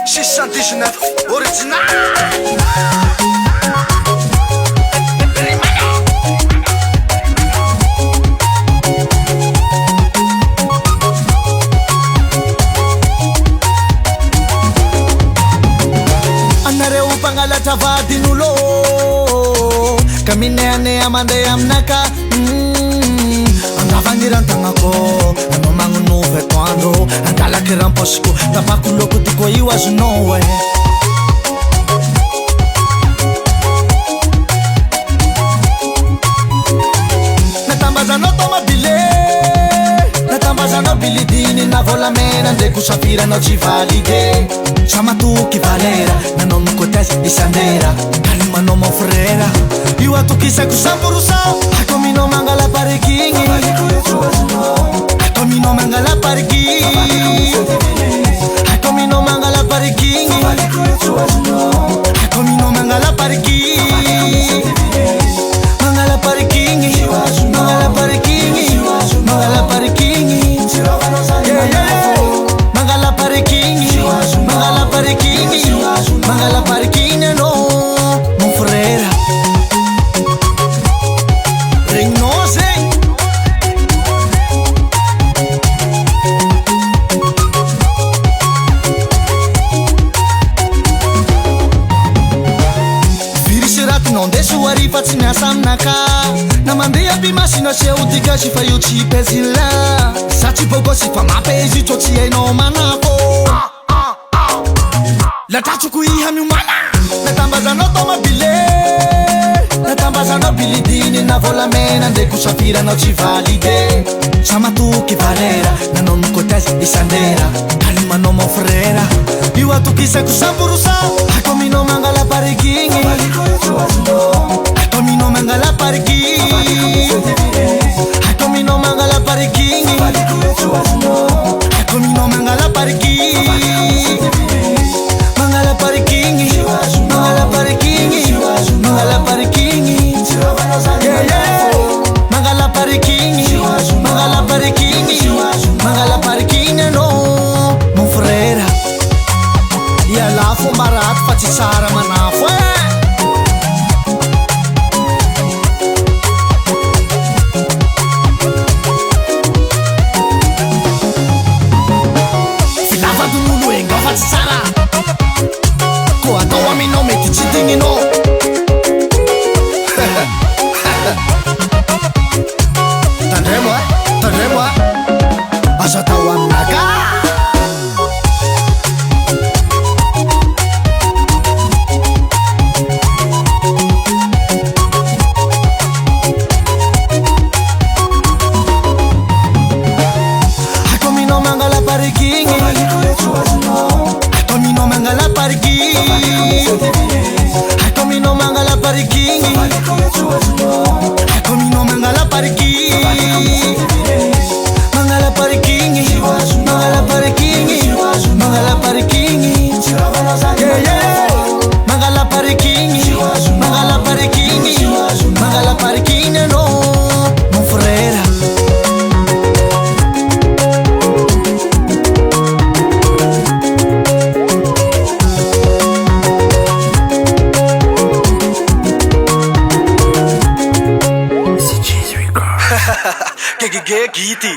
619 original. Anareo pangalatra vadinulo Kaminene amande amnaka Angavangirantanako Ano mangunuve quando Andalakiramposiko Tapakuloko tiko iwazunowe Natambazano toma bile Natambazano bilidini na volamena Ndeku safira no ci valide Chama tu que valera Na nome cortese e sandeira Kalima no mofrera Io a tu que sai kusam purusao Akomi no mangala parekingi Akomi no mangala parekingi Akomi no mangala parekingi Akomi no mangala parekingi Mangala parekingi Mangala parekingi Mangala parekingi Yeah yeah Mangala parekingi Mangala parekingi Mangala parekingi no Mon frère Regnose Virisirati non deixo arifa tsy miasa aminaka Na mandeha bimasina sy aodika sy fa io tsy pezila Satry boko sy fa mampeizy tso tsy hainao manako Latratsoko iha miomana Natambazanao tomabile Natambazanao bilidiny na volamena Ndeko safiranao tsy valide Samatoky valera Nanao mikotese isandera Kalimanao mon frera Io atokisako samporosao Akominao mangala parekingi Akominao mangala parekingi Akominao mangala parekingi Akominao mangala parekingi Mangala parikingi, mangala parikingi, mangala parikingi, yeah yeah. Mangala parikingi, mangala parikingi, mangala parikingi no, mon frère. Ia la fo barato fa tsy tsara manafo Filavadun'olo enga fa tsy tsara Atao aminao mety tsy digninao Tandremo Azo atao aminaka Akominao mangala parekingi Akominao mangala parekingi Akominao mangala parekingi Akominao mangala parekingi Mangala parekingi Mangala parekingi Mangala parekingi Yeah yeah Mangala parekingi Mangala parekingi Mangala parekingi no Mon frère Gigi